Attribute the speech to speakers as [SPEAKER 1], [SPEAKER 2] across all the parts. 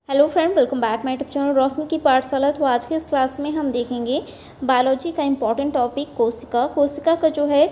[SPEAKER 1] Hello friend, welcome back my YouTube channel Roshni की पाठशाला। तो आज के इस क्लास में हम देखेंगे बायोलॉजी का इंपॉर्टेंट टॉपिक कोशिका का जो है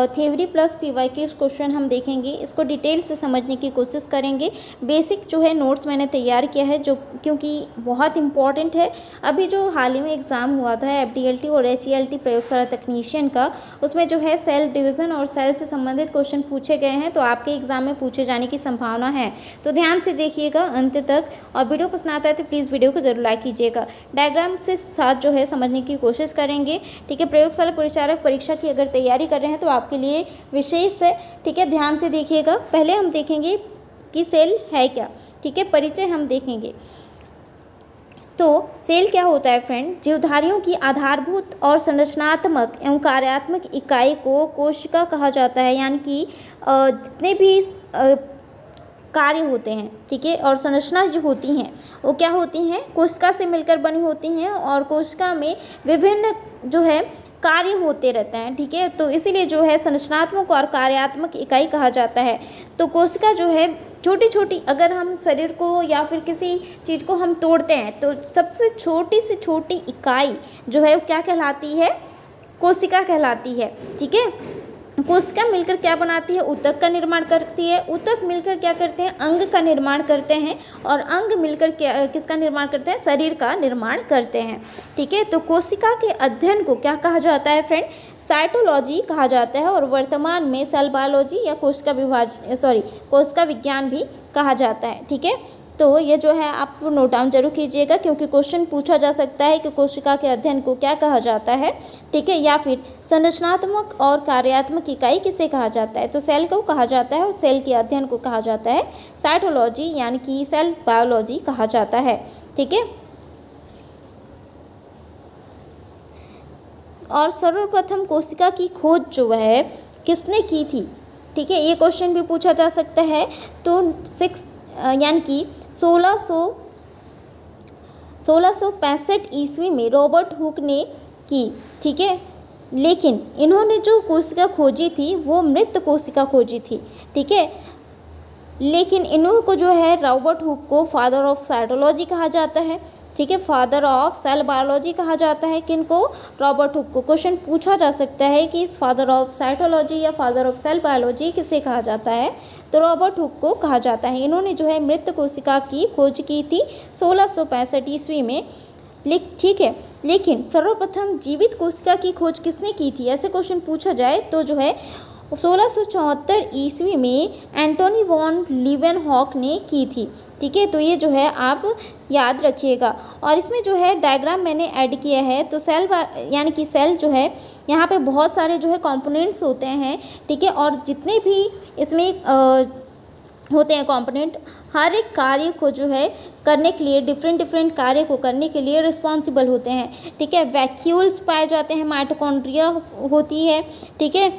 [SPEAKER 1] थ्योरी प्लस पीवाईक्यू क्वेश्चन हम देखेंगे। इसको डिटेल से समझने की कोशिश करेंगे। बेसिक जो है नोट्स मैंने तैयार किया है जो क्योंकि बहुत इंपॉर्टेंट है। अभी जो हाल ही में एग्ज़ाम हुआ था FDLT और HELT प्रयोगशाला तकनीशियन का, उसमें जो है सेल डिवीज़न और सेल से संबंधित क्वेश्चन पूछे गए हैं, तो आपके एग्ज़ाम में पूछे जाने की संभावना है। तो ध्यान से देखिएगा अंत तक, और वीडियो पसंद आता है तो प्लीज़ वीडियो को जरूर लाइक कीजिएगा। डायग्राम से साथ जो है समझने की कोशिश करेंगे। ठीक है, प्रयोगशाला परिचारक परीक्षा की अगर तैयारी कर रहे हैं तो आपके लिए विशेष है। ठीक है, ध्यान से देखिएगा। पहले हम देखेंगे कि सेल है क्या। ठीक है, परिचय हम देखेंगे। तो सेल क्या होता है फ्रेंड? जीवधारियों की आधारभूत और संरचनात्मक एवं कार्यात्मक इकाई को कोशिका कहा जाता है। यानी कि जितने भी कार्य होते हैं, ठीक है, और संरचना जो होती हैं वो क्या होती हैं? कोशिका से मिलकर बनी होती हैं, और कोशिका में विभिन्न जो है कार्य होते रहते हैं। ठीक है, तो इसीलिए जो है संरचनात्मक और कार्यात्मक इकाई कहा जाता है। तो कोशिका जो है छोटी छोटी, अगर हम शरीर को या फिर किसी चीज़ को हम तोड़ते हैं तो सबसे छोटी से छोटी इकाई जो है वो क्या कहलाती है? कोशिका कहलाती है। ठीक है, कोशिका मिलकर क्या बनाती है? ऊतक का निर्माण करती है। ऊतक मिलकर क्या करते हैं? अंग का निर्माण करते हैं, और अंग मिलकर क्या किसका निर्माण करते हैं? शरीर का निर्माण करते हैं। ठीक है, तो कोशिका के अध्ययन को क्या कहा जाता है फ्रेंड? साइटोलॉजी कहा जाता है, और वर्तमान में सेल बायोलॉजी या कोशिका विज्ञान भी कहा जाता है। ठीक है, तो ये जो है आप नोट डाउन जरूर कीजिएगा, क्योंकि क्वेश्चन पूछा जा सकता है कि कोशिका के अध्ययन को क्या कहा जाता है। ठीक है, या फिर संरचनात्मक और कार्यात्मक इकाई किसे कहा जाता है? तो सेल को कहा जाता है, और सेल के अध्ययन को कहा जाता है साइटोलॉजी, यानी कि सेल बायोलॉजी कहा जाता है। ठीक है, और सर्वप्रथम कोशिका की खोज जो है किसने की थी? ठीक है, ये क्वेश्चन भी पूछा जा सकता है। तो यानी कि 1665 ईस्वी में रॉबर्ट हुक ने की। ठीक है, लेकिन इन्होंने जो कोशिका खोजी थी वो मृत कोशिका खोजी थी। ठीक है, लेकिन इन्हों को जो है रॉबर्ट हुक को फादर ऑफ साइटोलॉजी कहा जाता है। ठीक है, फादर ऑफ सेल बायोलॉजी कहा जाता है। किनको? रॉबर्ट हुक को। क्वेश्चन पूछा जा सकता है कि इस फादर ऑफ साइटोलॉजी या फादर ऑफ सेल बायोलॉजी किसे कहा जाता है? तो रॉबर्ट हुक को कहा जाता है। इन्होंने जो है मृत कोशिका की खोज की थी 1665 ईस्वी में। ठीक है, लेकिन सर्वप्रथम जीवित कोशिका की खोज किसने की थी? ऐसे क्वेश्चन पूछा जाए तो जो है 1674 ईस्वी में एंटोनी वॉन लीवेनहॉक ने की थी। ठीक है, तो ये जो है आप याद रखिएगा। और इसमें जो है डायग्राम मैंने ऐड किया है। तो सेल यानी कि सेल जो है, यहाँ पे बहुत सारे जो है कंपोनेंट्स होते हैं। ठीक है, और जितने भी इसमें होते हैं कंपोनेंट, हर एक कार्य को जो है करने के लिए, डिफरेंट कार्य को करने के लिए रिस्पॉन्सिबल होते हैं। ठीक है, वैक्यूल्स पाए जाते हैं, माइटोकॉन्ड्रिया होती है। ठीक है,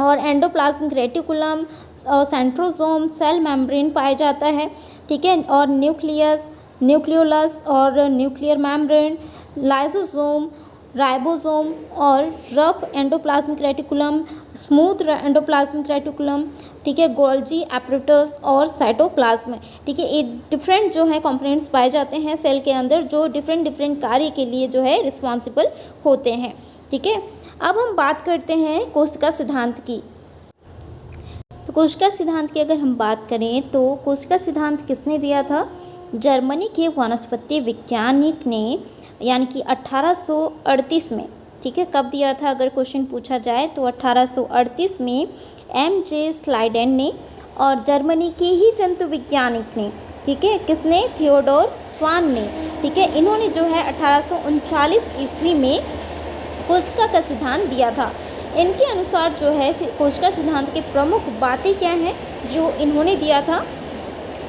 [SPEAKER 1] और एंडोप्लाज्मिक रेटिकुलम और सेंट्रोसोम, सेल मेम्ब्रेन पाया जाता है। ठीक है, और न्यूक्लियोलस और न्यूक्लियर मेम्ब्रेन, लाइसोसोम, राइबोसोम और rough endoplasmic reticulum, smooth endoplasmic reticulum. ठीक है, गोल्जी एपरेटस और साइटोप्लाज्म। ठीक है, ये डिफरेंट जो है कंपोनेंट्स पाए जाते हैं सेल के अंदर, जो डिफरेंट कार्य के लिए जो है रिस्पॉन्सिबल होते हैं। ठीक है, अब हम बात करते हैं कोशिका सिद्धांत की। तो कोशिका सिद्धांत की अगर हम बात करें तो कोशिका सिद्धांत किसने दिया था? जर्मनी के वनस्पति वैज्ञानिक ने, यानी कि 1838 में। ठीक है, कब दिया था अगर क्वेश्चन पूछा जाए तो 1838 में MJ स्लाइडेन ने, और जर्मनी के ही जंतु वैज्ञानिक ने। ठीक है, किसने? थियोडोर स्वान ने। ठीक है, इन्होंने जो है 1839 ईस्वी में कोशिका का सिद्धांत दिया था। इनके अनुसार जो है कोशिका सिद्धांत के प्रमुख बातें क्या हैं जो इन्होंने दिया था?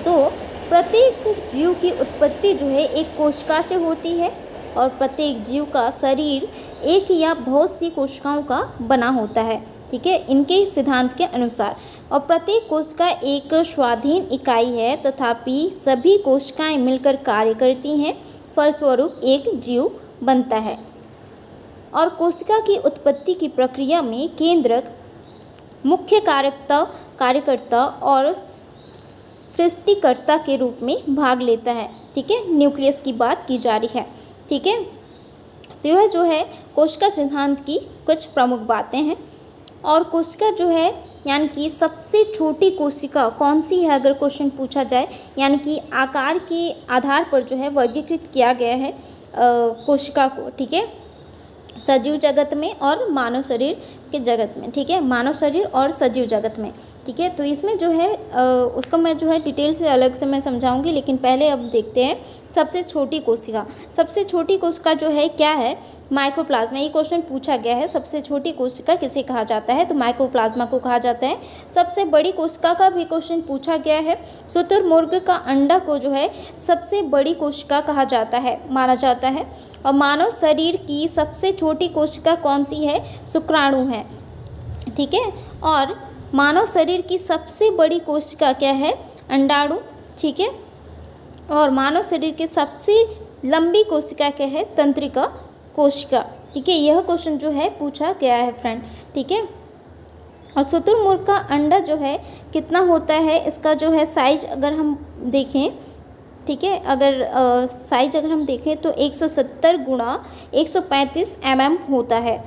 [SPEAKER 1] तो प्रत्येक जीव की उत्पत्ति जो है एक कोशिका से होती है, और प्रत्येक जीव का शरीर एक या बहुत सी कोशिकाओं का बना होता है। ठीक है, इनके सिद्धांत के अनुसार, और प्रत्येक कोशिका एक स्वाधीन इकाई है, तथापि सभी कोशिकाएं मिलकर कार्य करती हैं, फलस्वरूप एक जीव बनता है। और कोशिका की उत्पत्ति की प्रक्रिया में केंद्रक, मुख्य कार्यकर्ता और सृष्टिकर्ता के रूप में भाग लेता है। ठीक है, न्यूक्लियस की बात की जा रही है। ठीक है, तो यह जो है कोशिका सिद्धांत की कुछ प्रमुख बातें हैं। और कोशिका जो है यानी कि सबसे छोटी कोशिका कौन सी है, अगर क्वेश्चन पूछा जाए, यानी कि आकार के आधार पर जो है वर्गीकृत किया गया है कोशिका को। ठीक है, सजीव जगत में और मानव शरीर के जगत में। ठीक है, मानव शरीर और सजीव जगत में। ठीक है, तो इसमें जो है उसको मैं जो है डिटेल से अलग से मैं समझाऊंगी, लेकिन पहले अब देखते हैं सबसे छोटी कोशिका। सबसे छोटी कोशिका जो है क्या है, माइक्रोप्लाज्मा। ये क्वेश्चन पूछा गया है, सबसे छोटी कोशिका किसे कहा जाता है, तो माइक्रोप्लाज्मा को कहा जाता है। सबसे बड़ी कोशिका का भी क्वेश्चन पूछा गया है। शुतुरमुर्ग का अंडा को जो है सबसे बड़ी कोशिका कहा जाता है, माना जाता है। और मानव शरीर की सबसे छोटी कोशिका कौन सी है, शुक्राणु है। ठीक है, और मानव शरीर की सबसे बड़ी कोशिका क्या है, अंडाणु। ठीक है, और मानव शरीर की सबसे लंबी कोशिका क्या है, तंत्रिका कोशिका। ठीक है, यह क्वेश्चन जो है पूछा गया है फ्रेंड। ठीक है, और शुतुरमुर्ग का अंडा जो है कितना होता है, इसका जो है साइज अगर हम देखें, ठीक है, अगर साइज अगर हम देखें तो 170 गुणा 135 mm होता है।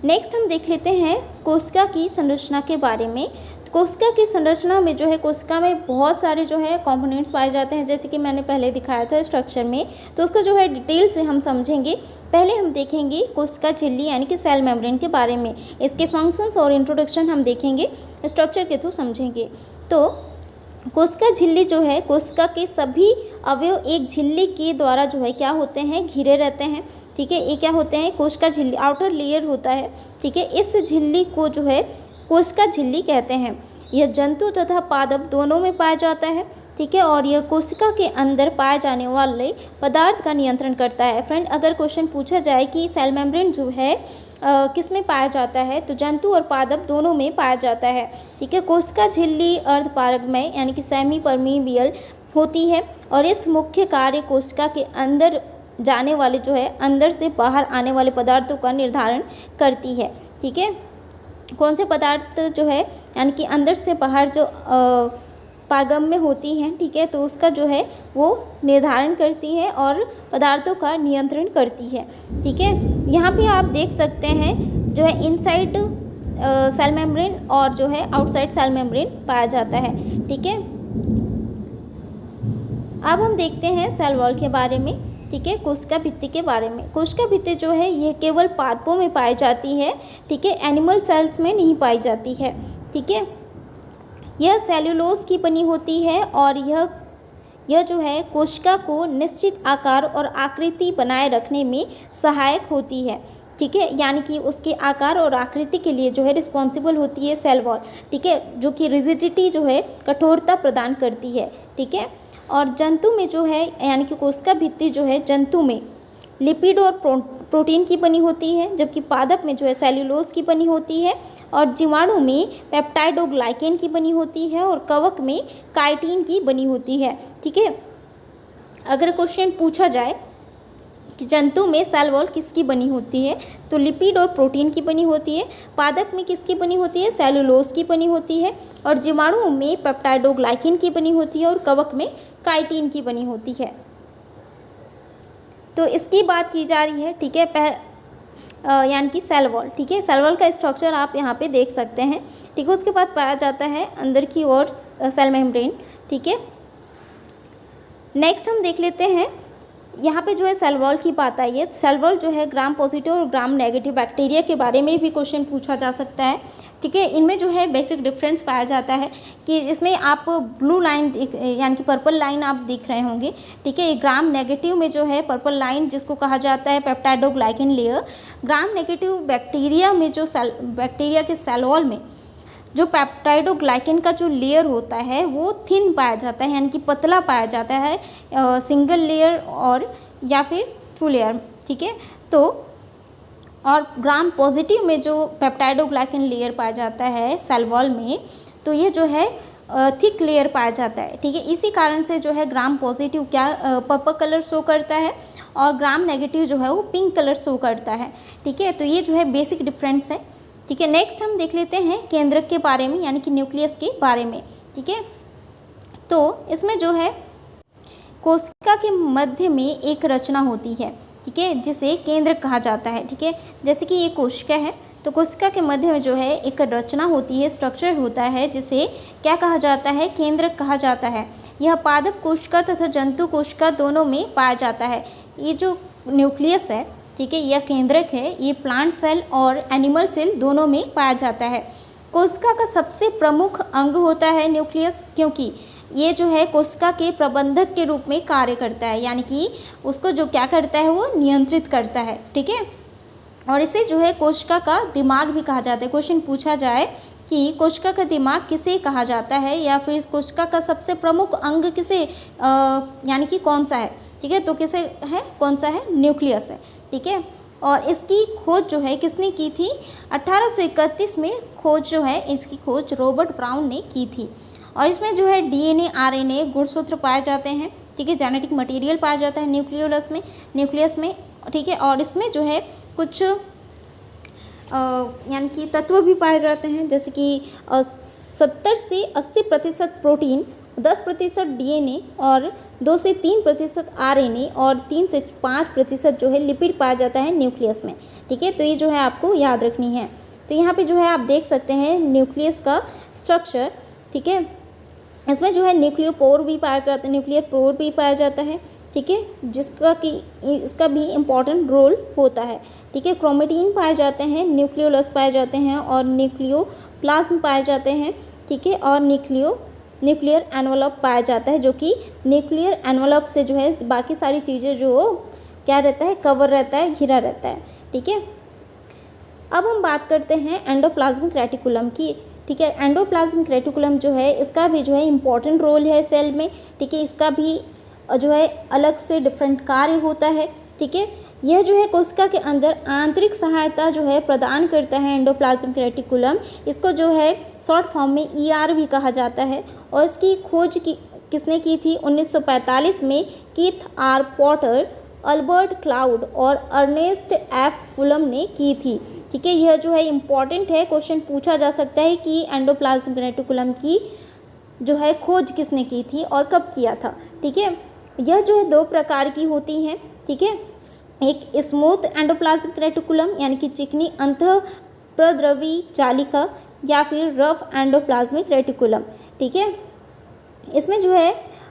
[SPEAKER 1] नेक्स्ट हम देख लेते हैं कोशिका की संरचना के बारे में। कोशिका की संरचना में जो है, कोशिका में बहुत सारे जो है कंपोनेंट्स पाए जाते हैं, जैसे कि मैंने पहले दिखाया था स्ट्रक्चर में, तो उसको जो है डिटेल से हम समझेंगे। पहले हम देखेंगे कोशिका झिल्ली यानी कि सेल मेम्ब्रेन के बारे में, इसके फंक्शंस और इंट्रोडक्शन हम देखेंगे, स्ट्रक्चर के थ्रू समझेंगे। तो कोशिका झिल्ली जो है, कोशिका के सभी अवयव एक झिल्ली के द्वारा जो है क्या होते हैं, घिरे रहते हैं। ठीक है, ये क्या होते हैं, कोशिका झिल्ली, आउटर लेयर होता है। ठीक है, इस झिल्ली को जो है कोशिका झिल्ली कहते हैं। यह जंतु तथा पादप दोनों में पाया जाता है। ठीक है, और यह कोशिका के अंदर पाए जाने वाले पदार्थ का नियंत्रण करता है। फ्रेंड, अगर क्वेश्चन पूछा जाए कि सेल मेम्ब्रेन जो है किस में पाया जाता है, तो जंतु और पादप दोनों में पाया जाता है। ठीक है, कोशिका झिल्ली अर्धपारगमय यानी कि सेमी परमीबियल होती है, और इस मुख्य कार्य कोशिका के अंदर जाने वाले जो है, अंदर से बाहर आने वाले पदार्थों का निर्धारण करती है। ठीक है, कौन से पदार्थ जो है यानी कि अंदर से बाहर जो पारगम्य होती हैं, ठीक है, तो उसका जो है वो निर्धारण करती है और पदार्थों का नियंत्रण करती है। ठीक है, यहाँ पे आप देख सकते हैं जो है इनसाइड सेल मेम्ब्रेन और जो है आउटसाइड सेल मेम्ब्रेन पाया जाता है। ठीक है, अब हम देखते हैं सेल वॉल के बारे में। ठीक है, कोशिका भित्ति के बारे में। कोशिका भित्ति जो है ये केवल पादपों में पाई जाती है। ठीक है, एनिमल सेल्स में नहीं पाई जाती है। ठीक है, यह सेल्यूलोज की बनी होती है, और यह जो है कोशिका को निश्चित आकार और आकृति बनाए रखने में सहायक होती है। ठीक है, यानी कि उसके आकार और आकृति के लिए जो है रिस्पॉन्सिबल होती है सेल वॉल। ठीक है, जो कि रिजिडिटी जो है कठोरता प्रदान करती है। ठीक है, और जंतु में जो है यानी कि कोशिका भित्ति जो है जंतु में लिपिड और प्रोटीन की बनी होती है, जबकि पादप में जो है सेल्यूलोज की बनी होती है, और जीवाणु में पेप्टाइडोग्लाइकेन की बनी होती है, और कवक में काइटिन की बनी होती है। ठीक है, अगर क्वेश्चन पूछा जाए कि जंतु में सेल वॉल किसकी बनी होती है, तो लिपिड और प्रोटीन की बनी होती है। पादप में किसकी बनी होती है, सेल्यूलोज की बनी होती है, और जीवाणु में पेप्टाइडोग्लाइकेन की बनी होती है, और कवक में काइटिन की बनी होती है। तो इसकी बात की जा रही है। ठीक है, यानी कि सेल वॉल। ठीक है, सेल वॉल का स्ट्रक्चर आप यहाँ पे देख सकते हैं। ठीक है, उसके बाद पाया जाता है अंदर की ओर सेल मेम्ब्रेन। ठीक है, नेक्स्ट हम देख लेते हैं यहाँ पे जो है सेल वॉल की बात आई है। सेल वॉल जो है ग्राम पॉजिटिव और ग्राम नेगेटिव बैक्टीरिया के बारे में भी क्वेश्चन पूछा जा सकता है। ठीक है, इनमें जो है बेसिक डिफरेंस पाया जाता है कि इसमें आप ब्लू लाइन यानी कि पर्पल लाइन आप दिख रहे होंगे। ठीक है, ग्राम नेगेटिव में जो है पर्पल लाइन जिसको कहा जाता है peptidoglycan layer. Gram negative bacteria में जो बैक्टीरिया के सेल वॉल में जो पेप्टाइडोग्लाइकेन का जो लेयर होता है वो थिन पाया जाता है, यानी कि पतला पाया जाता है, सिंगल लेयर और या फिर 2 लेयर। ठीक है, तो और ग्राम पॉजिटिव में जो पेप्टाइडोग्लाइकेन लेयर पाया जाता है सेल वॉल में, तो ये जो है थिक लेयर पाया जाता है। ठीक है, इसी कारण से जो है ग्राम पॉजिटिव क्या पर्पल कलर शो करता है, और ग्राम नेगेटिव जो है वो पिंक कलर शो करता है। ठीक है, तो ये जो है बेसिक डिफरेंस है। ठीक है, नेक्स्ट हम देख लेते हैं केंद्रक के बारे में, यानी कि न्यूक्लियस के बारे में। ठीक है, तो इसमें जो है कोशिका के मध्य में एक रचना होती है, ठीक है, जिसे केंद्र कहा जाता है। ठीक है, जैसे कि ये कोशिका है, तो कोशिका के मध्य में जो है एक रचना होती है, स्ट्रक्चर होता है, जिसे क्या कहा जाता है, केंद्र कहा जाता है। यह पादप कोशिका तथा जंतु कोशिका दोनों में पाया जाता है। ये जो न्यूक्लियस है, ठीक है, यह केंद्रक है, ये प्लांट सेल और एनिमल सेल दोनों में पाया जाता है। कोशिका का सबसे प्रमुख अंग होता है न्यूक्लियस, क्योंकि ये जो है कोशिका के प्रबंधक के रूप में कार्य करता है, यानी कि उसको जो क्या करता है वो नियंत्रित करता है। ठीक है, और इसे जो है कोशिका का दिमाग भी कहा जाता है। क्वेश्चन पूछा जाए कि कोशिका का दिमाग किसे कहा जाता है, या फिर कोशिका का सबसे प्रमुख अंग किसे यानी कि कौन सा है, ठीक है, तो किसे है, कौन सा है, न्यूक्लियस है। ठीक है, और इसकी खोज जो है किसने की थी, 1831 में खोज जो है इसकी खोज रॉबर्ट ब्राउन ने की थी। और इसमें जो है डीएनए, आरएनए, गुणसूत्र पाए जाते हैं। ठीक है, जेनेटिक मटेरियल पाया जाता है न्यूक्लियस में। ठीक है, और इसमें जो है कुछ यानी कि तत्व भी पाए जाते हैं, जैसे कि 70 से 80% प्रोटीन, 10% डीएनए और 2 से 3% आरएनए और 3 से 5% जो है लिपिड पाया जाता है न्यूक्लियस में। ठीक है, तो ये जो है आपको याद रखनी है। तो यहाँ पे जो है आप देख सकते हैं न्यूक्लियस का स्ट्रक्चर। ठीक है, इसमें जो है न्यूक्लियोपोर भी पाया जाता है, न्यूक्लियर पोर भी पाया जाता है। ठीक है, जिसका कि इसका भी इम्पॉर्टेंट रोल होता है। ठीक है, क्रोमेटिन पाए जाते हैं, न्यूक्लियोलस पाए जाते हैं और न्यूक्लियोप्लाज्म पाए जाते हैं। ठीक है, और न्यूक्लियर एनवलप पाया जाता है, जो कि न्यूक्लियर एनवलप से जो है बाकी सारी चीज़ें जो क्या रहता है, कवर रहता है, घिरा रहता है। ठीक है, अब हम बात करते हैं एंडोप्लाज्मिक रेटिकुलम की। ठीक है, एंडोप्लाज्मिक रेटिकुलम जो है इसका भी जो है इम्पॉर्टेंट रोल है सेल में। ठीक है, इसका भी जो है अलग से डिफरेंट कार्य होता है। ठीक है, यह जो है कोशिका के अंदर आंतरिक सहायता जो है प्रदान करता है एंडोप्लाज्मिक रेटिकुलम। इसको जो है शॉर्ट फॉर्म में ईआर भी कहा जाता है। और इसकी खोज किसने की थी, 1945 में Keith R Potter, Albert Claude और अर्नेस्ट एफ फुलम ने की थी। ठीक है, यह जो है इम्पॉर्टेंट है, क्वेश्चन पूछा जा सकता है कि एंडोप्लाज्मिक रेटिकुलम की जो है खोज किसने की थी और कब किया था। ठीक है, यह जो है 2 प्रकार की होती हैं। ठीक है, एक स्मूथ एंडोप्लाज्मिक रेटिकुलम यानी कि चिकनी अंतःप्रद्रवी जालिका, या फिर रफ एंडोप्लाज्मिक रेटिकुलम। ठीक है, इसमें जो है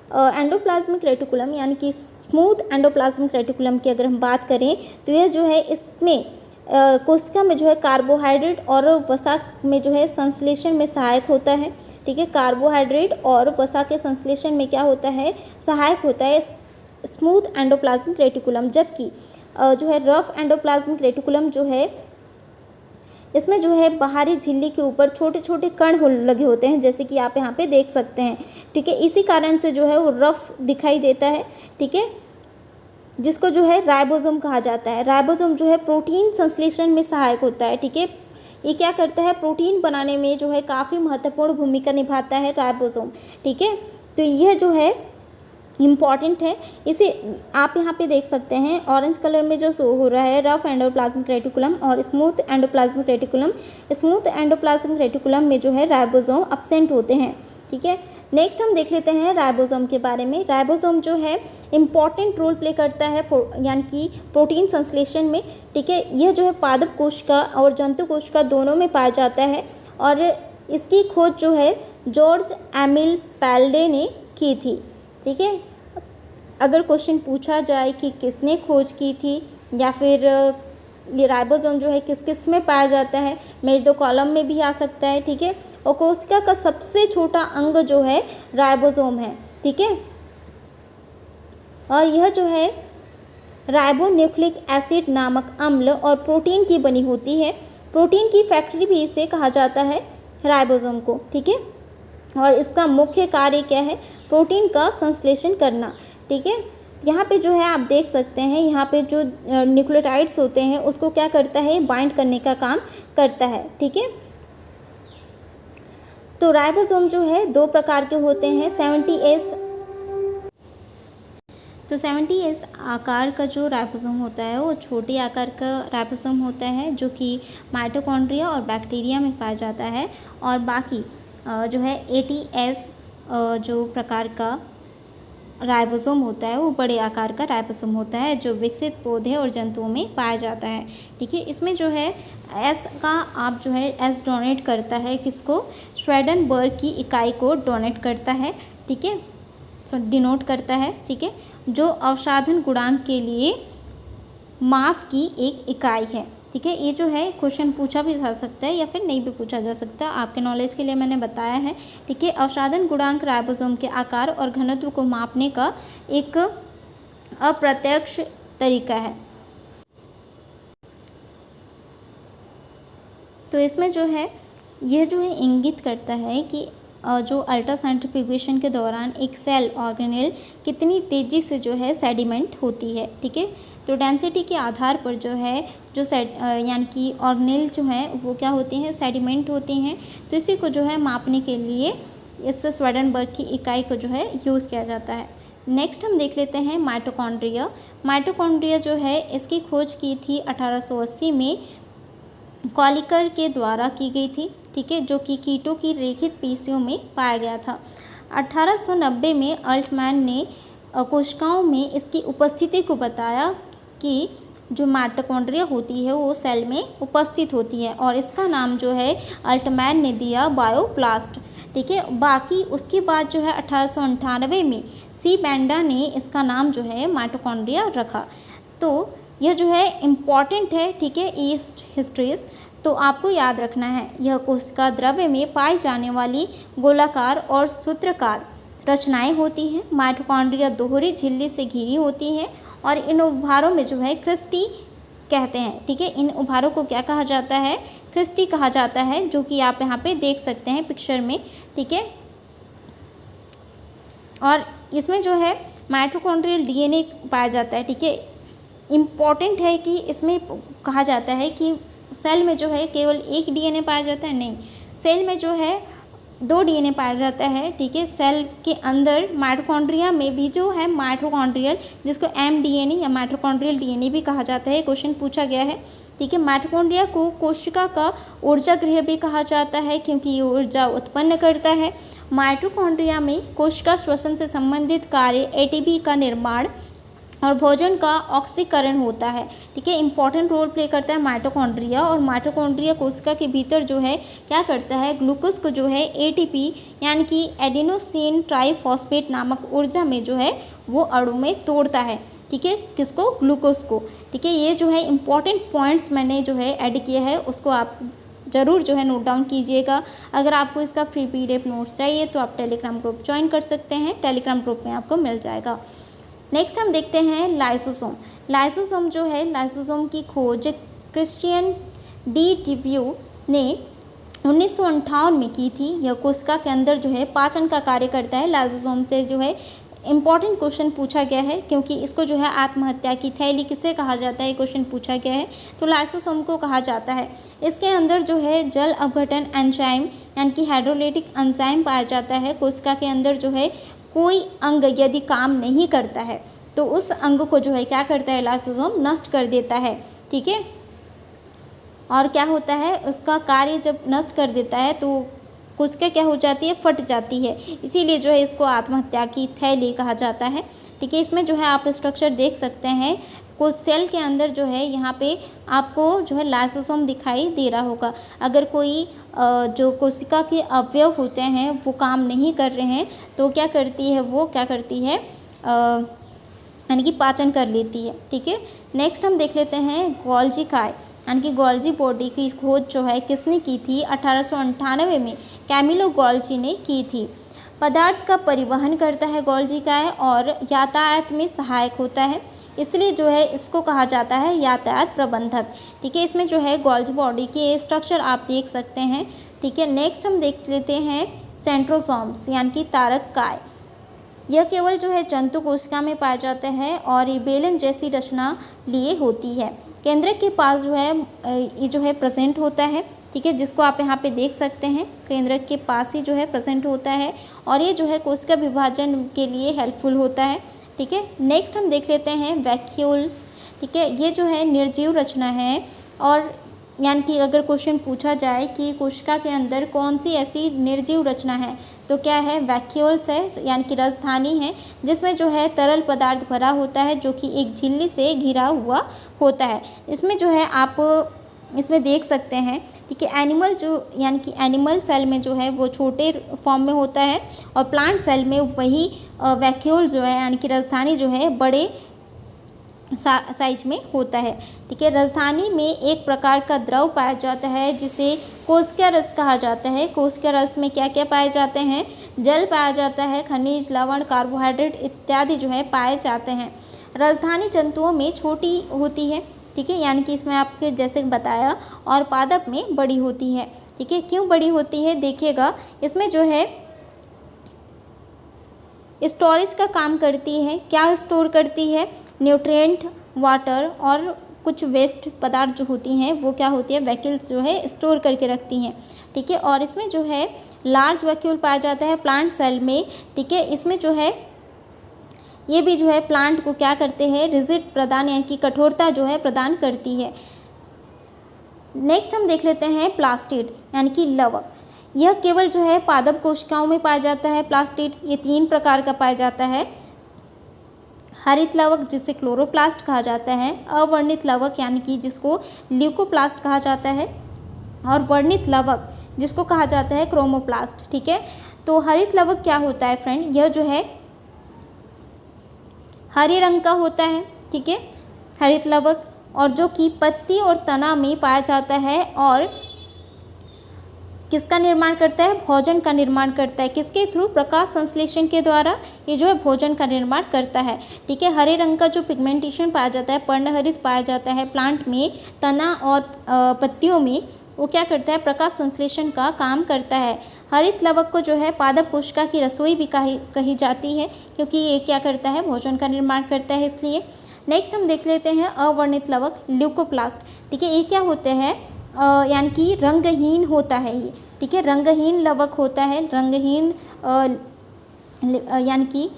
[SPEAKER 1] एंडोप्लाज्मिक रेटिकुलम यानी कि स्मूथ एंडोप्लाज्मिक रेटिकुलम की अगर हम बात करें तो यह जो है इसमें कोशिका में जो है कार्बोहाइड्रेट और वसा में जो है संश्लेषण में सहायक होता है। ठीक है, कार्बोहाइड्रेट और वसा के संश्लेषण में क्या होता है, सहायक होता है स्मूथ एंडोप्लाज्मिक रेटिकुलम। जबकि जो है रफ एंडोप्लाज्मिक रेटिकुलम जो है इसमें जो है बाहरी झिल्ली के ऊपर छोटे छोटे कण लगे होते हैं, जैसे कि आप यहाँ पे देख सकते हैं। ठीक है, इसी कारण से जो है वो रफ दिखाई देता है। ठीक है, जिसको जो है राइबोसोम कहा जाता है। राइबोसोम जो है प्रोटीन संश्लेषण में सहायक होता है। ठीक है, ये क्या करता है, प्रोटीन बनाने में जो है काफ़ी महत्वपूर्ण भूमिका निभाता है राइबोसोम। ठीक है, तो यह जो है इम्पॉर्टेंट है। इसे आप यहाँ पे देख सकते हैं ऑरेंज कलर में जो शो हो रहा है रफ एंडोप्लाज्मिक रेटिकुलम और smooth endoplasmic reticulum. Smooth endoplasmic reticulum में जो है राइबोसोम अब्सेंट होते हैं। ठीक है, नेक्स्ट हम देख लेते हैं राइबोसोम के बारे में। राइबोसोम जो है इम्पॉर्टेंट रोल प्ले करता है यानी कि प्रोटीन संश्लेषण में। ठीक है, यह जो है पादप कोशिका और जंतु कोशिका दोनों में पाया जाता है और इसकी खोज जो है जॉर्ज एमिल पैल्डे ने की थी। ठीक है, अगर क्वेश्चन पूछा जाए कि किसने खोज की थी या फिर ये राइबोसोम जो है किस किस में पाया जाता है, मेज दो कॉलम में भी आ सकता है। ठीक है, और कोशिका का सबसे छोटा अंग जो है राइबोसोम है। ठीक है, और यह जो है राइबोन्यूक्लिक एसिड नामक अम्ल और प्रोटीन की बनी होती है। प्रोटीन की फैक्ट्री भी इसे कहा जाता है राइबोसोम को। ठीक है, और इसका मुख्य कार्य क्या है, प्रोटीन का संश्लेषण करना। ठीक है, यहाँ पे जो है आप देख सकते हैं यहाँ पे जो न्यूक्लियोटाइड्स होते हैं उसको क्या करता है, बाइंड करने का काम करता है। ठीक है, तो राइबोसोम जो है 2 प्रकार के होते हैं। 70S आकार का जो राइबोसोम होता है वो छोटे आकार का राइबोसोम होता है जो कि माइटोकॉन्ड्रिया और बैक्टीरिया में पाया जाता है। और बाकी जो है 80S जो प्रकार का राइबोसोम होता है वो बड़े आकार का राइबोसोम होता है जो विकसित पौधे और जंतुओं में पाया जाता है। ठीक है, इसमें जो है एस का आप जो है एस डोनेट करता है किसको, श्वेडेनबर्ग की इकाई को डोनेट करता है। ठीक है, डिनोट करता है। ठीक है, जो अवसाधन गुणांक के लिए माप की एक इकाई है। ठीक है, ये जो है क्वेश्चन पूछा भी जा सकता है या फिर नहीं भी पूछा जा सकता, आपके नॉलेज के लिए मैंने बताया है। ठीक है, अवसाधन गुणांक राइबोसोम के आकार और घनत्व को मापने का एक अप्रत्यक्ष तरीका है। तो इसमें जो है यह जो है इंगित करता है कि जो अल्ट्रासेंट्रिफ्यूगेशन के दौरान एक सेल ऑर्गेनेल कितनी तेज़ी से जो है सेडिमेंट होती है। ठीक है, तो डेंसिटी के आधार पर जो है जो यानी कि ऑर्गेनेल जो है वो क्या होती हैं, सेडिमेंट होती हैं। तो इसी को जो है मापने के लिए इस श्वेडेनबर्ग की इकाई को जो है यूज़ किया जाता है। नेक्स्ट हम देख लेते हैं माइटोकॉन्ड्रिया। माइटोकॉन्ड्रिया जो है इसकी खोज की थी 1880 में कॉलिकर के द्वारा की गई थी। ठीक है, जो कि कीटों की रेखित पेशियों में पाया गया था। 1890 में अल्टमैन ने कोशिकाओं में इसकी उपस्थिति को बताया कि जो माइटोकॉन्ड्रिया होती है वो सेल में उपस्थित होती है और इसका नाम जो है अल्टमैन ने दिया बायोप्लास्ट। ठीक है, बाकी उसके बाद जो है 1898 में सी बैंडा ने इसका नाम जो है माइटोकॉन्ड्रिया रखा। तो यह जो है इम्पॉर्टेंट है। ठीक है, ईस्ट हिस्ट्रीज तो आपको याद रखना है। यह कोशिका द्रव्य में पाई जाने वाली गोलाकार और सूत्रकार रचनाएं होती हैं। माइटोकॉन्ड्रिया दोहरी झिल्ली से घिरी होती हैं और इन उभारों में जो है क्रिस्टी कहते हैं। ठीक है, इन उभारों को क्या कहा जाता है, क्रिस्टी कहा जाता है, जो कि आप यहाँ पे देख सकते हैं पिक्चर में। ठीक है, और इसमें जो है माइटोकॉन्ड्रियल डीएनए पाया जाता है। ठीक है, इम्पॉर्टेंट है कि इसमें कहा जाता है कि सेल में जो है केवल एक डीएनए पाया जाता है, नहीं, सेल में जो है 2 डीएनए पाया जाता है। ठीक है, सेल के अंदर माइटोकॉन्ड्रिया में भी जो है माइटोकॉन्ड्रियल, जिसको एमडीएनए या माइटोकॉन्ड्रियल डीएनए भी कहा जाता है, क्वेश्चन पूछा गया है। ठीक है, माइटोकॉन्ड्रिया को कोशिका का ऊर्जा गृह भी कहा जाता है क्योंकि ये ऊर्जा उत्पन्न करता है। माइटोकॉन्ड्रिया में कोशिका श्वसन से संबंधित कार्य एटीपी का निर्माण और भोजन का ऑक्सीकरण होता है। ठीक है, इंपॉर्टेंट रोल प्ले करता है माइटोकॉन्ड्रिया। और माइटोकॉन्ड्रिया कोशिका के भीतर जो है क्या करता है, ग्लूकोज को जो है एटीपी यानी कि एडिनोसिन ट्राइफॉस्फेट नामक ऊर्जा में जो है वो अणु में तोड़ता है। ठीक है, किसको, ग्लूकोज को। ठीक है, ये जो है इंपॉर्टेंट पॉइंट्स मैंने जो है ऐड किया है, उसको आप ज़रूर जो है नोट डाउन कीजिएगा। अगर आपको इसका फ्री PDF नोट्स चाहिए तो आप टेलीग्राम ग्रुप ज्वाइन कर सकते हैं, टेलीग्राम ग्रुप में आपको मिल जाएगा। नेक्स्ट हम देखते हैं लाइसोसोम। लाइसोसोम जो है, लाइसोसोम की खोज क्रिश्चियन डी टिव्यू ने 1958 में की थी। यह कोशिका के अंदर जो है पाचन का कार्य करता है। लाइसोसोम से जो है इम्पॉर्टेंट क्वेश्चन पूछा गया है क्योंकि इसको जो है आत्महत्या की थैली किसे कहा जाता है, क्वेश्चन पूछा गया है, तो लाइसोसोम को कहा जाता है। इसके अंदर जो है जल अपघटन एंजाइम यानी कि हाइड्रोलाइटिक एंजाइम पाया जाता है। कोशिका के अंदर जो है कोई अंग यदि काम नहीं करता है तो उस अंग को जो है क्या करता है, लाइसोसोम नष्ट कर देता है। ठीक है, और क्या होता है, उसका कार्य जब नष्ट कर देता है तो कोशिका क्या हो जाती है, फट जाती है। इसीलिए जो है इसको आत्महत्या की थैली कहा जाता है। ठीक है, इसमें जो है आप स्ट्रक्चर देख सकते हैं। कुछ सेल के अंदर जो है यहाँ पे आपको जो है लाइसोसोम दिखाई दे रहा होगा। अगर कोई जो कोशिका के अवयव होते हैं वो काम नहीं कर रहे हैं तो क्या करती है, वो क्या करती है, यानी कि पाचन कर लेती है। ठीक है, नेक्स्ट हम देख लेते हैं गोल्जी काय यानी कि गोल्जी बॉडी की खोज जो है किसने की थी, 1898 में कैमिलो गोल्जी ने की थी। पदार्थ का परिवहन करता है गोल्जी काय और यातायात में सहायक होता है, इसलिए जो है इसको कहा जाता है यातायात प्रबंधक। ठीक है, इसमें जो है गोल्जी बॉडी के स्ट्रक्चर आप देख सकते हैं। ठीक है, नेक्स्ट हम देख लेते हैं सेंट्रोसोम्स यानी कि तारक काय। यह केवल जो है जंतु कोशिका में पाया जाता है और ये बेलन जैसी रचना लिए होती है। केंद्रक के पास जो है ये जो है प्रेजेंट होता है। ठीक है, जिसको आप यहाँ पे देख सकते हैं, केंद्रक के पास ही जो है प्रेजेंट होता है और ये जो है कोशिका विभाजन के लिए हेल्पफुल होता है। ठीक है, नेक्स्ट हम देख लेते हैं वैक्यूल्स। ठीक है, ये जो है निर्जीव रचना है और यानी कि अगर क्वेश्चन पूछा जाए कि कोशिका के अंदर कौन सी ऐसी निर्जीव रचना है तो क्या है, वैक्यूल्स है यानी कि राजधानी है, जिसमें जो है तरल पदार्थ भरा होता है जो कि एक झिल्ली से घिरा हुआ होता है। इसमें जो है आप इसमें देख सकते हैं, ठीक है, एनिमल जो यानी कि एनिमल सेल में जो है वो छोटे फॉर्म में होता है और प्लांट सेल में वही वैक्यूल जो है यानी कि राजधानी जो है बड़े साइज में होता है। ठीक है, राजधानी में एक प्रकार का द्रव पाया जाता है जिसे कोशिका रस कहा जाता है। कोशिका रस में क्या क्या पाए जाते हैं, जल पाया जाता है, खनिज, लवण, कार्बोहाइड्रेट इत्यादि जो है पाए जाते हैं। राजधानी जंतुओं में छोटी होती है, ठीक है, यानी कि इसमें आपके जैसे बताया, और पादप में बड़ी होती है। ठीक है, क्यों बड़ी होती है देखिएगा, इसमें जो है स्टोरेज का काम करती है। क्या स्टोर करती है, न्यूट्रिएंट, वाटर और कुछ वेस्ट पदार्थ जो होती हैं वो क्या होती है, वैक्यूल्स जो है स्टोर करके रखती हैं। ठीक है, और इसमें जो है लार्ज वैक्यूल पाया जाता है प्लांट सेल में। ठीक है, इसमें जो है ये भी जो है प्लांट को क्या करते हैं, रिजिड प्रदान यानी कि कठोरता जो है प्रदान करती है। नेक्स्ट हम देख लेते हैं प्लास्टिड यानी कि लवक। यह केवल जो है पादप कोशिकाओं में पाया जाता है। प्लास्टिड ये 3 प्रकार का पाया जाता है। हरित लवक जिसे क्लोरोप्लास्ट कहा जाता है, अवर्णित लवक यानी कि जिसको ल्यूकोप्लास्ट कहा जाता है, और वर्णित लवक जिसको कहा जाता है क्रोमोप्लास्ट। ठीक है, तो हरित लवक क्या होता है फ्रेंड, यह जो है हरे रंग का होता है। ठीक है, हरित लवक, और जो कि पत्ती और तना में पाया जाता है और किसका निर्माण करता है, भोजन का निर्माण करता है। किसके थ्रू, प्रकाश संश्लेषण के द्वारा ये जो है भोजन का निर्माण करता है। ठीक है, हरे रंग का जो पिगमेंटेशन पाया जाता है, पर्णहरित पाया जाता है प्लांट में, तना और पत्तियों में, वो क्या करता है, प्रकाश संश्लेषण का काम करता है। हरित लवक को जो है पादप कोशिका की रसोई भी कही जाती है, क्योंकि ये क्या करता है, भोजन का निर्माण करता है, इसलिए। नेक्स्ट हम देख लेते हैं अवर्णित लवक, ल्यूकोप्लास्ट। ठीक है, ये क्या होते हैं, यानी कि रंगहीन होता है ये। ठीक है, रंगहीन लवक होता है, रंगहीन यानी कि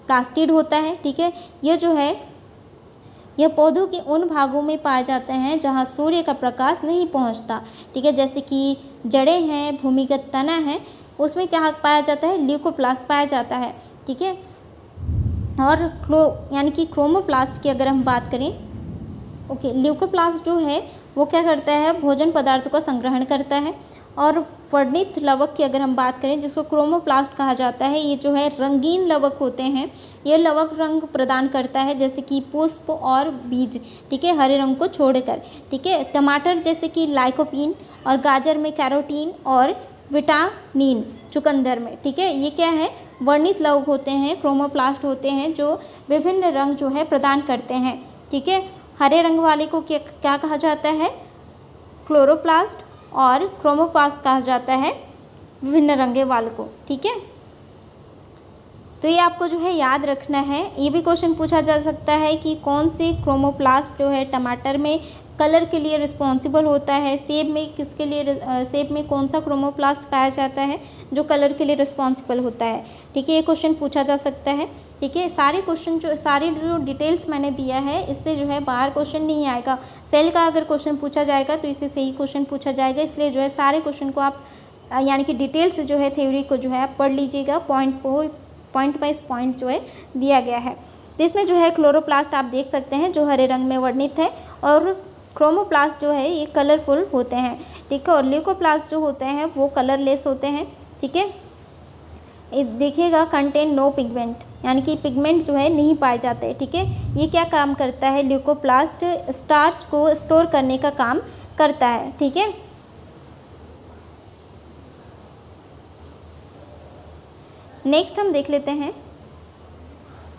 [SPEAKER 1] प्लास्टिड होता है। ठीक है, ये जो है यह पौधों के उन भागों में पाए जाते हैं जहां सूर्य का प्रकाश नहीं पहुंचता। ठीक है, जैसे कि जड़ें हैं, भूमिगत तना है, उसमें क्या पाया जाता है, ल्यूकोप्लास्ट पाया जाता है। ठीक है, और यानी कि क्रोमोप्लास्ट की अगर हम बात करें, ओके, ल्यूकोप्लास्ट जो है वो क्या करता है, भोजन पदार्थों का संग्रहण करता है। और वर्णित लवक की अगर हम बात करें, जिसको क्रोमोप्लास्ट कहा जाता है, ये जो है रंगीन लवक होते हैं। ये लवक रंग प्रदान करता है जैसे कि पुष्प और बीज। ठीक है, हरे रंग को छोड़कर। ठीक है, टमाटर जैसे कि लाइकोपीन, और गाजर में कैरोटीन और विटामिन चुकंदर में। ठीक है, ये क्या है, वर्णित लवक होते हैं, क्रोमोप्लास्ट होते हैं जो विभिन्न रंग जो है प्रदान करते हैं। ठीक है, हरे रंग वाले को क्या कहा जाता है, क्लोरोप्लास्ट, और क्रोमोप्लास्ट कहा जाता है विभिन्न रंगे वाले को। ठीक है, तो ये आपको जो है याद रखना है। ये भी क्वेश्चन पूछा जा सकता है कि कौन सी क्रोमोप्लास्ट जो है टमाटर में कलर के लिए रिस्पॉन्सिबल होता है, सेब में किसके लिए, सेब में कौन सा क्रोमोप्लास्ट पाया जाता है जो कलर के लिए रिस्पॉन्सिबल होता है। ठीक है, ये क्वेश्चन पूछा जा सकता है। ठीक है, सारे जो डिटेल्स मैंने दिया है, इससे जो है बाहर क्वेश्चन नहीं आएगा। सेल का अगर क्वेश्चन पूछा जाएगा तो इससे सही क्वेश्चन पूछा जाएगा, इसलिए जो है सारे क्वेश्चन को आप यानी कि डिटेल्स जो है थ्योरी को जो है आप पढ़ लीजिएगा। पॉइंट बाइज पॉइंट जो है दिया गया है। तो इसमें जो है क्लोरोप्लास्ट आप देख सकते हैं जो हरे रंग में वर्णित है, और क्रोमोप्लास्ट जो है ये कलरफुल होते हैं। ठीक है, और ल्यूकोप्लास्ट जो होते हैं वो कलरलेस होते हैं। ठीक है, देखिएगा कंटेन नो पिगमेंट, यानी कि पिगमेंट जो है नहीं पाए जाते। ठीक है, ये क्या काम करता है, ल्यूकोप्लास्ट स्टार्च को स्टोर करने का काम करता है। ठीक है, नेक्स्ट हम देख लेते हैं,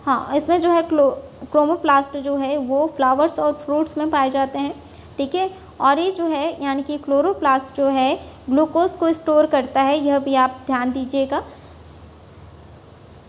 [SPEAKER 1] हाँ, इसमें जो है क्रोमोप्लास्ट जो है वो फ्लावर्स और फ्रूट्स में पाए जाते हैं। ठीक है, और ये जो है यानी कि क्लोरोप्लास्ट जो है ग्लूकोज को स्टोर करता है, यह भी आप ध्यान दीजिएगा।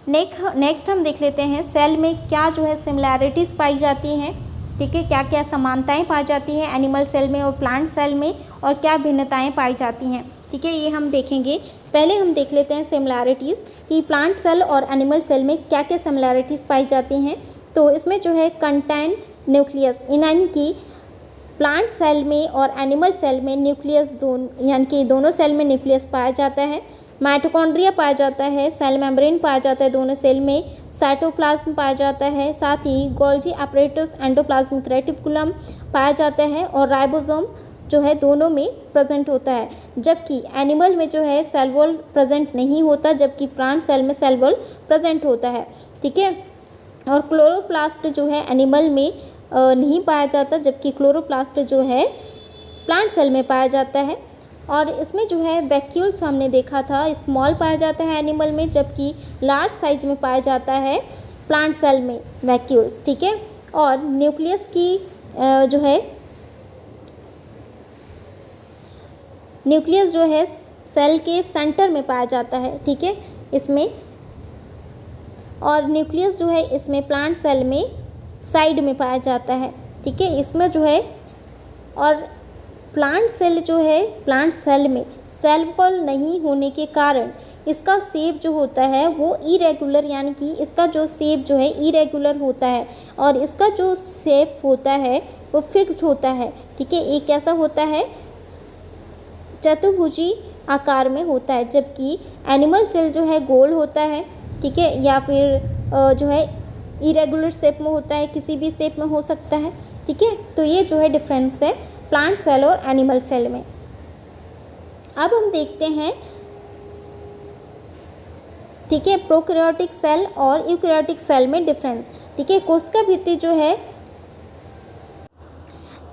[SPEAKER 1] नेक्स्ट हम देख लेते हैं सेल में क्या जो है सिमिलैरिटीज़ पाई जाती हैं। ठीक है, क्या क्या समानताएं पाई जाती हैं एनिमल सेल में और प्लांट सेल में, और क्या भिन्नताएं पाई जाती हैं। ठीक है, ये हम देखेंगे। पहले हम देख लेते हैं सिमिलैरिटीज़ कि प्लांट सेल और एनिमल सेल में क्या क्या सिमिलैरिटीज़ पाई जाती हैं। तो इसमें जो है कंटेन न्यूक्लियस, यानी कि प्लांट सेल में और एनिमल सेल में न्यूक्लियस यानी कि दोनों सेल में न्यूक्लियस पाया जाता है। माइटोकॉन्ड्रिया पाया जाता है, सेल मेम्ब्रेन पाया जाता है दोनों सेल में, साइटोप्लाज्म पाया जाता है, साथ ही गोल्गी एपरेटस, एंडोप्लाज्मिक रेटिकुलम पाया जाता है और राइबोसोम जो है दोनों में प्रेजेंट होता है। जबकि एनिमल में जो है सेल वॉल प्रेजेंट नहीं होता, जबकि प्लांट सेल में सेल वॉल प्रेजेंट होता है। ठीक है। और क्लोरोप्लास्ट जो है एनिमल में नहीं पाया जाता, जबकि क्लोरोप्लास्ट जो है प्लांट सेल में पाया जाता है। और इसमें जो है वैक्यूल्स हमने देखा था, स्मॉल पाया जाता है एनिमल में, जबकि लार्ज साइज में पाया जाता है प्लांट सेल में वैक्यूल्स। ठीक है। और न्यूक्लियस की जो है न्यूक्लियस जो है सेल के सेंटर में पाया जाता है। ठीक है इसमें, और न्यूक्लियस जो है इसमें प्लांट सेल में साइड में पाया जाता है। ठीक है। इसमें जो है और प्लांट सेल जो है प्लांट सेल में सेल वॉल नहीं होने के कारण इसका शेप जो होता है वो इरेगुलर, यानी कि इसका जो शेप जो है इरेगुलर होता है और इसका जो शेप होता है वो फिक्स्ड होता है। ठीक है। एक कैसा होता है, चतुर्भुजी आकार में होता है, जबकि एनिमल सेल जो है गोल होता है। ठीक है। या फिर जो है इरेगुलर शेप में होता है, किसी भी शेप में हो सकता है। ठीक है। तो ये जो है डिफरेंस है प्लांट सेल और एनिमल सेल में। अब हम देखते हैं, ठीक है, प्रोकैरियोटिक सेल और यूकैरियोटिक सेल में डिफरेंस। ठीक है। कोशिका भित्ति जो है,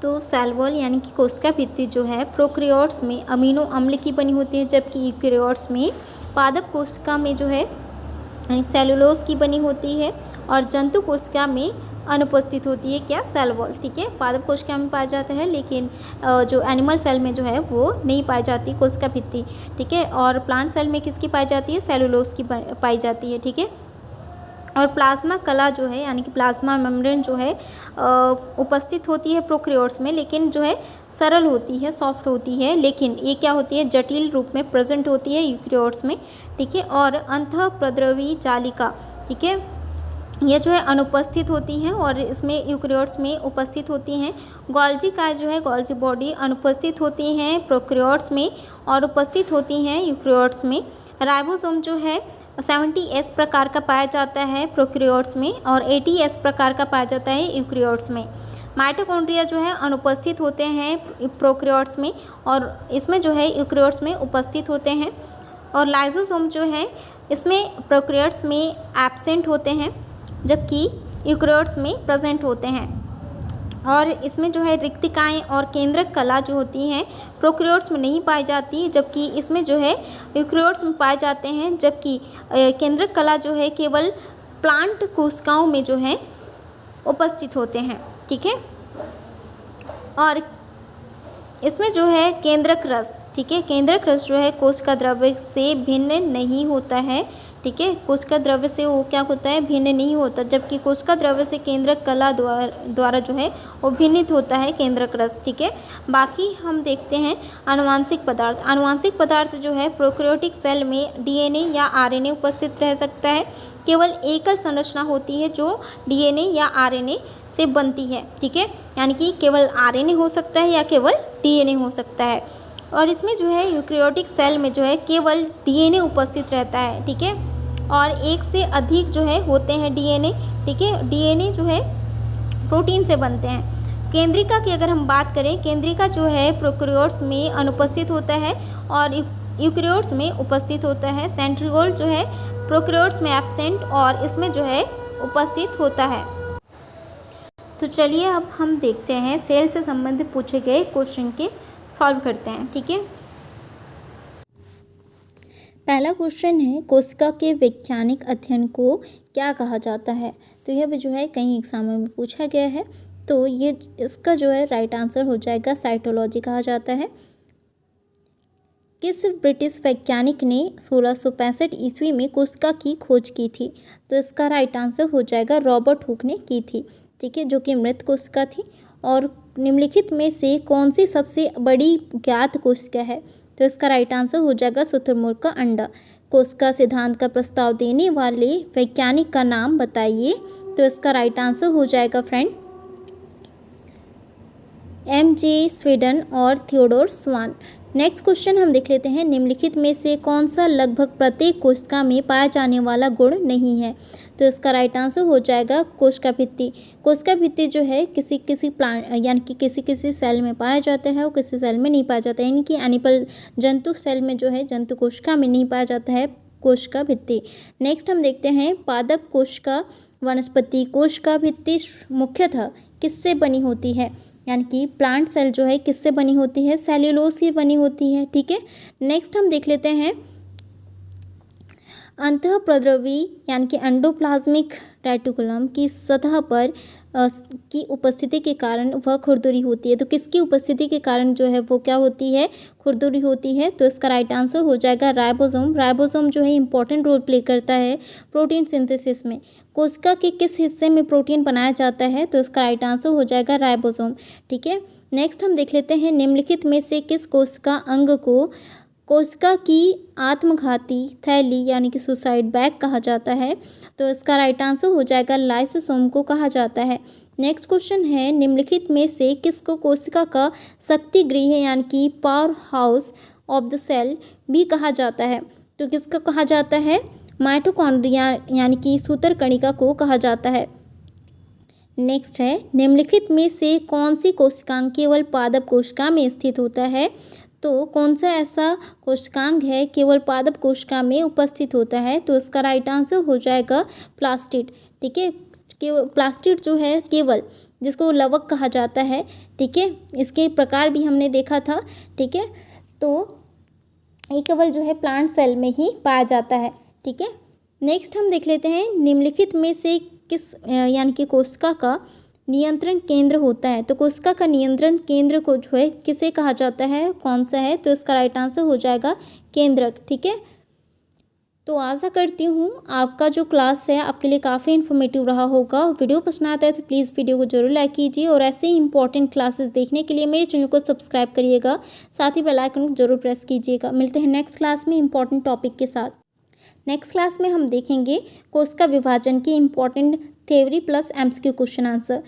[SPEAKER 1] तो सेल वॉल यानी कि कोशिका भित्ति जो है प्रोकैरियोट्स में अमीनो अम्ल की बनी होती है, जबकि यूकैरियोट्स में पादप कोशिका में जो है यानी सेलुलोज की बनी होती है और जंतु कोशिका में अनुपस्थित होती है क्या, सेल वॉल। ठीक है। पादप कोशिका में पाया जाता है, लेकिन जो एनिमल सेल में जो है वो नहीं पाई जाती कोशिका भित्ति। ठीक है। और प्लांट सेल में किसकी पाई जाती है, सेलुलोज की पाई जाती है। ठीक है। और प्लाज्मा कला जो है यानी कि प्लाज्मा मेम्ब्रेन जो है उपस्थित होती है प्रोकैरियोट्स में, लेकिन जो है सरल होती है, सॉफ्ट होती है, लेकिन ये क्या होती है, जटिल रूप में प्रेजेंट होती है यूकैरियोट्स में। ठीक है। और अंतःप्रद्रवी जालिका, ठीक है, ये जो है अनुपस्थित होती हैं और इसमें यूकैरियोट्स में उपस्थित होती हैं। गोल्गी काय जो है, गोल्गी बॉडी अनुपस्थित होती हैं प्रोकैरियोट्स में और उपस्थित होती हैं यूकैरियोट्स में। राइबोसोम जो है 70S प्रकार का पाया जाता है प्रोकैरियोट्स में और 80S प्रकार का पाया जाता है यूकैरियोट्स में। माइटोकॉन्ड्रिया जो है अनुपस्थित होते हैं प्रोकैरियोट्स में और इसमें जो है यूकैरियोट्स में उपस्थित होते हैं। और लाइसोसोम जो है इसमें प्रोकैरियोट्स में एब्सेंट होते हैं, जबकि यूकैरियोट्स में प्रेजेंट होते हैं। और इसमें जो है रिक्तिकाएँ और केंद्रक कला जो होती हैं प्रोकैरियोट्स में नहीं पाई जाती, जबकि इसमें जो है यूकैरियोट्स में पाए जाते हैं, जबकि केंद्रक कला जो है केवल प्लांट कोशिकाओं में जो है उपस्थित होते हैं। ठीक है। और इसमें जो है केंद्रक रस, ठीक है, केंद्रक रस जो है कोशिका द्रव्य से भिन्न नहीं होता है। ठीक है। कोशिका द्रव्य से वो क्या होता है, भिन्न नहीं होता, जबकि कोशिका द्रव्य से केंद्रक कला द्वारा जो है वो भिन्नित होता है केंद्रक रस। ठीक है। बाकी हम देखते हैं आनुवांशिक पदार्थ। आनुवांशिक पदार्थ जो है प्रोकैरियोटिक सेल में डीएनए या आरएनए उपस्थित रह सकता है। केवल एकल संरचना होती है जो डीएनए या आरएनए से बनती है। ठीक है। यानी कि केवल आरएनए हो सकता है या केवल डीएनए हो सकता है। और इसमें जो है यूकैरियोटिक सेल में जो है केवल डीएनए उपस्थित रहता है। ठीक है। और एक से अधिक जो है होते हैं डीएनए। ठीक है। डीएनए जो है प्रोटीन से बनते हैं। केंद्रिका की अगर हम बात करें, केंद्रिका जो है प्रोकैरियोट्स में अनुपस्थित होता है और यूकैरियोट्स में उपस्थित होता है। सेंट्रियोल जो है प्रोकैरियोट्स में एब्सेंट और इसमें जो है उपस्थित होता है। तो चलिए अब हम देखते हैं सेल से संबंधित पूछे गए क्वेश्चन के सॉल्व करते हैं। ठीक है। पहला क्वेश्चन है, कोशिका के वैज्ञानिक अध्ययन को क्या कहा जाता है। तो यह भी जो है कई एग्जामों में पूछा गया है, तो ये इसका जो है राइट आंसर हो जाएगा साइटोलॉजी कहा जाता है। किस ब्रिटिश वैज्ञानिक ने 1665 ईस्वी में कोशिका की खोज की थी। तो इसका राइट आंसर हो जाएगा रॉबर्ट हुक ने की थी। ठीक है। जो कि मृत कोशिका थी। और निम्नलिखित में से कौन सी सबसे बड़ी ज्ञात कोशिका है। तो इसका राइट आंसर हो जाएगा शुतुरमुर्ग का अंडा। कोशिका सिद्धांत का प्रस्ताव देने वाले वैज्ञानिक का नाम बताइए। तो इसका राइट आंसर हो जाएगा फ्रेंड MJ स्वीडन और थियोडोर स्वान। नेक्स्ट क्वेश्चन हम देख लेते हैं, निम्नलिखित में से कौन सा लगभग प्रत्येक कोशिका में पाया जाने वाला गुण नहीं है? तो इसका राइट आंसर हो जाएगा कोशिका भित्ति। कोशिका भित्ति जो है किसी किसी प्लांट यानी कि किसी किसी सेल में पाया जाता है और किसी सेल में नहीं पाया जाता है, यानी कि एनिमल जंतु सेल में जो है जंतु कोशिका में नहीं पाया जाता है कोशिका भित्ति। नेक्स्ट हम देखते हैं, पादप कोशिका वनस्पति कोशिका भित्ति मुख्यतः किससे बनी होती है? यानी कि प्लांट सेल जो है किससे बनी होती है? सेल्यूलोज से बनी होती है। ठीक है, नेक्स्ट हम देख लेते हैं, अंतःप्रद्रवी यानी कि एंडोप्लाज्मिक रेटिकुलम की सतह पर की उपस्थिति के कारण वह खुरदुरी होती है। तो किसकी उपस्थिति के कारण जो है वो क्या होती है? खुरदुरी होती है। तो इसका राइट आंसर हो जाएगा राइबोसोम। राइबोसोम जो है इंपॉर्टेंट रोल प्ले करता है प्रोटीन सिंथेसिस में। कोशिका के किस हिस्से में प्रोटीन बनाया जाता है? तो इसका राइट आंसर हो जाएगा राइबोसोम। ठीक है, नेक्स्ट हम देख लेते हैं, निम्नलिखित में से किस कोशिका अंग को कोशिका की आत्मघाती थैली यानी कि सुसाइड बैग कहा जाता है? तो इसका राइट आंसर हो जाएगा लाइसोसोम को कहा जाता है। नेक्स्ट क्वेश्चन है, निम्नलिखित में से किसको कोशिका का शक्ति गृह यानी कि powerhouse of the cell भी कहा जाता है? तो किसका कहा जाता है? माइटोकॉन्ड्रिया यानी कि सूत्रकणिका को कहा जाता है। नेक्स्ट है, निम्नलिखित में से कौन सी कोशिकांग केवल पादप कोशिका में स्थित होता है? तो कौन सा ऐसा कोशिकांग है केवल पादप कोशिका में उपस्थित होता है? तो इसका राइट आंसर हो जाएगा प्लास्टिड। ठीक है, प्लास्टिड जो है केवल, जिसको लवक कहा जाता है। ठीक है, इसके प्रकार भी हमने देखा था। ठीक है, तो ये केवल जो है प्लांट सेल में ही पाया जाता है। ठीक है, नेक्स्ट हम देख लेते हैं, निम्नलिखित में से किस यानी कि कोशिका का नियंत्रण केंद्र होता है? तो कोशिका का नियंत्रण केंद्र को जो है किसे कहा जाता है, कौन सा है? तो इसका राइट आंसर हो जाएगा केंद्रक। ठीक है, तो आशा करती हूँ आपका जो क्लास है आपके लिए काफ़ी इन्फॉर्मेटिव रहा होगा। वीडियो पसंद आता है तो प्लीज़ वीडियो को जरूर लाइक कीजिए और ऐसे ही इंपॉर्टेंट क्लासेस देखने के लिए मेरे चैनल को सब्सक्राइब करिएगा, साथ ही बेल आइकन को जरूर प्रेस कीजिएगा। मिलते हैं नेक्स्ट क्लास में इंपॉर्टेंट टॉपिक के साथ। नेक्स्ट क्लास में हम देखेंगे कोशिका विभाजन की important theory plus MCQ question answer.